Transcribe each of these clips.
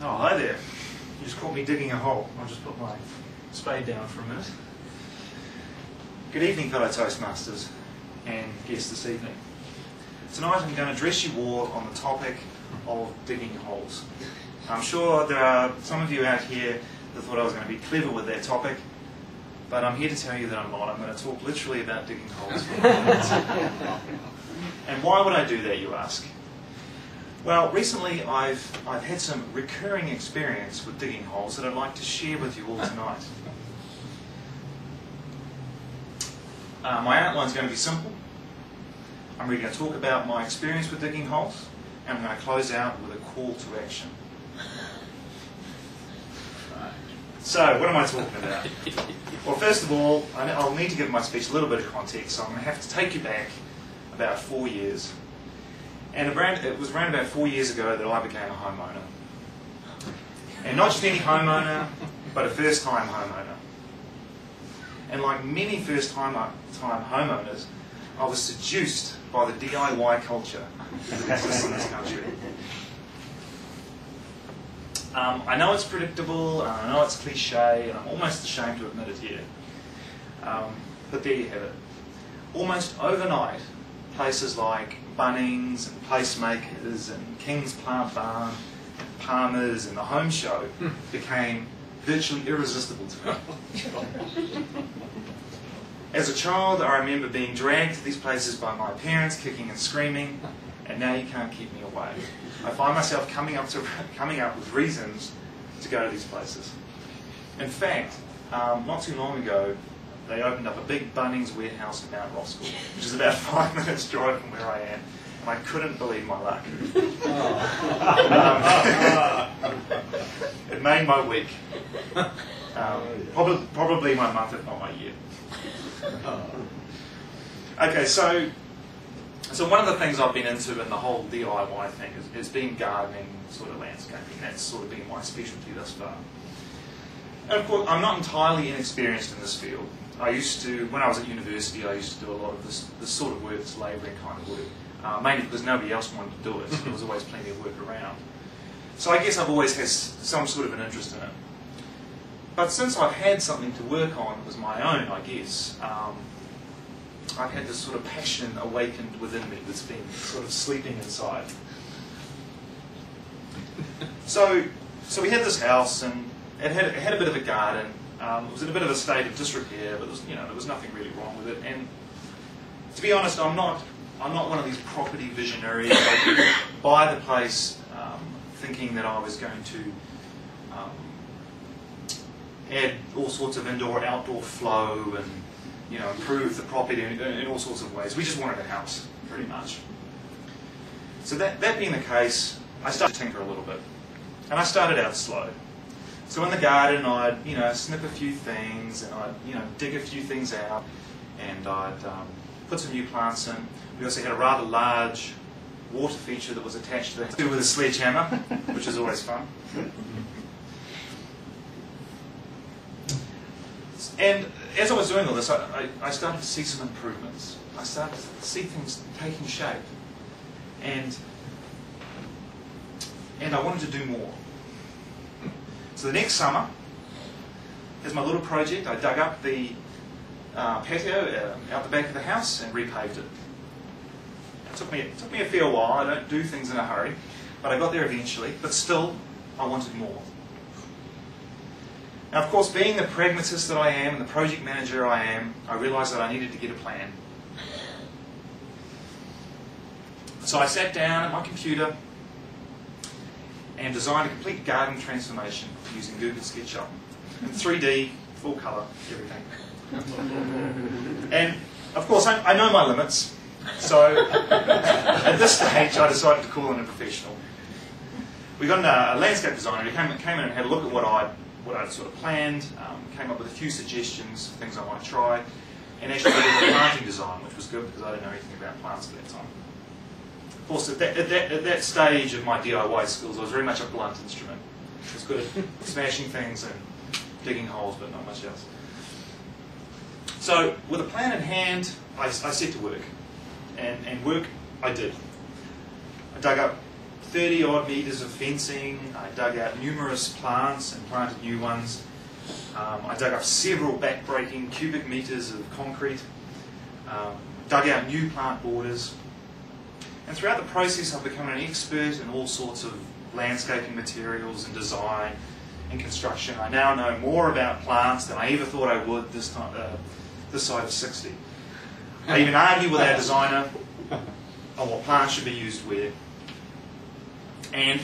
Oh, hi there. You just caught me digging a hole. I'll just put my spade down for a minute. Good evening, fellow Toastmasters and guests this evening. Tonight I'm going to address you all on the topic of digging holes. I'm sure there are some of you out here that thought I was going to be clever with that topic, but I'm here to tell you that I'm not. I'm going to talk literally about digging holes for a minute. And why would I do that, you ask? Well, recently I've had some recurring experience with digging holes that I'd like to share with you all tonight. My outline's going to be simple. I'm really going to talk about my experience with digging holes, and I'm going to close out with a call to action. So, what am I talking about? Well, first of all, I'll need to give my speech a little bit of context, so I'm going to have to take you back about 4 years. And it was around about 4 years ago that I became a homeowner. And not just any homeowner, but a first-time homeowner. And like many first-time homeowners, I was seduced by the DIY culture that exists in this country. I know it's predictable, and I know it's cliche, and I'm almost ashamed to admit it here. But there you have it. Almost overnight, places like Bunnings and Placemakers and King's Plant Barn and Palmer's and the Home Show became virtually irresistible to me. As a child, I remember being dragged to these places by my parents, kicking and screaming, and now you can't keep me away. I find myself coming up with reasons to go to these places. In fact, not too long ago, they opened up a big Bunnings warehouse in Mount Roskill, which is about 5 minutes drive from where I am, and I couldn't believe my luck. It made my week. Probably my month, if not my year. Okay, so one of the things I've been into in the whole DIY thing is being gardening, sort of landscaping. That's sort of been my specialty thus far. And of course, I'm not entirely inexperienced in this field. When I was at university, I used to do a lot of this sort of work, this labouring kind of work, mainly because nobody else wanted to do it, so there was always plenty of work around. So I guess I've always had some sort of an interest in it. But since I've had something to work on as my own, I guess, I've had this sort of passion awakened within me that's been sort of sleeping inside. So we had this house, and it had a bit of a garden. It was in a bit of a state of disrepair, but there was nothing really wrong with it. And to be honest, I'm not one of these property visionaries. I didn't buy the place thinking that I was going to add all sorts of indoor-outdoor flow and improve the property in all sorts of ways. We just wanted a house, pretty much. So that being the case, I started to tinker a little bit, and I started out slow. So in the garden, I'd snip a few things, and I'd dig a few things out, and I'd put some new plants in. We also had a rather large water feature that was attached to that with a sledgehammer, which is always fun. And as I was doing all this, I started to see some improvements. I started to see things taking shape, and I wanted to do more. So the next summer, as my little project, I dug up the patio out the back of the house and repaved it. It took me a fair while. I don't do things in a hurry, but I got there eventually. But still, I wanted more. Now, of course, being the pragmatist that I am and the project manager I am, I realised that I needed to get a plan. So I sat down at my computer and designed a complete garden transformation using Google SketchUp. In 3D, full colour, everything. And, of course, I know my limits. So, at this stage, I decided to call in a professional. We got a landscape designer who came in and had a look at what I'd sort of planned, came up with a few suggestions, things I might try, and actually did a planting design, which was good because I didn't know anything about plants at that time. Of course, at that stage of my DIY skills, I was very much a blunt instrument. I was good at smashing things and digging holes, but not much else. So, with a plan in hand, I set to work. And work I did. I dug up 30 odd metres of fencing. I dug out numerous plants and planted new ones. I dug up several back-breaking cubic metres of concrete. Dug out new plant borders. And throughout the process I've become an expert in all sorts of landscaping materials and design and construction. I now know more about plants than I ever thought I would this side of 60. I even argue with our designer on what plants should be used where. And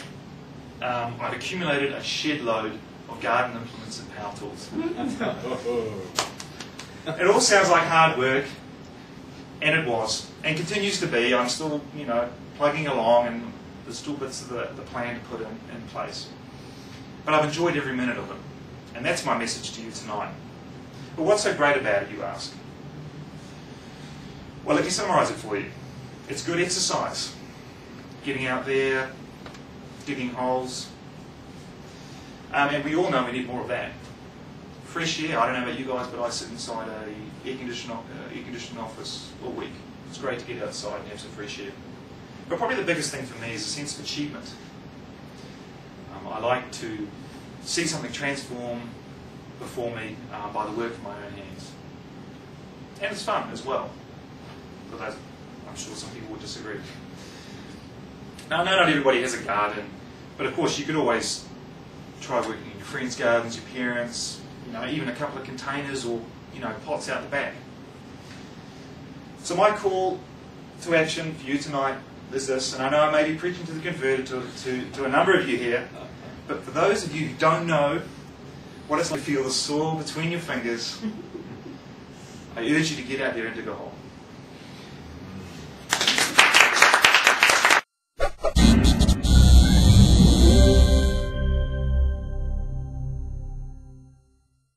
I've accumulated a shed load of garden implements and power tools. It all sounds like hard work, and it was, and continues to be. I'm still, plugging along, and there's still bits of the plan to put in place. But I've enjoyed every minute of it, and that's my message to you tonight. But what's so great about it, you ask? Well, let me summarise it for you. It's good exercise. Getting out there, digging holes. And we all know we need more of that. Fresh air, I don't know about you guys, but I sit inside a air-conditioned office all week. It's great to get outside and have some fresh air. But probably the biggest thing for me is a sense of achievement. I like to see something transform before me by the work of my own hands. And it's fun as well. But I'm sure some people would disagree. Now, I know not everybody has a garden, but of course you could always try working in your friends' gardens, your parents', even a couple of containers or, pots out the back. So my call to action for you tonight is this, and I know I may be preaching to the converted to a number of you here, but for those of you who don't know what it's like to feel the soil between your fingers, I urge you to get out there and dig a hole.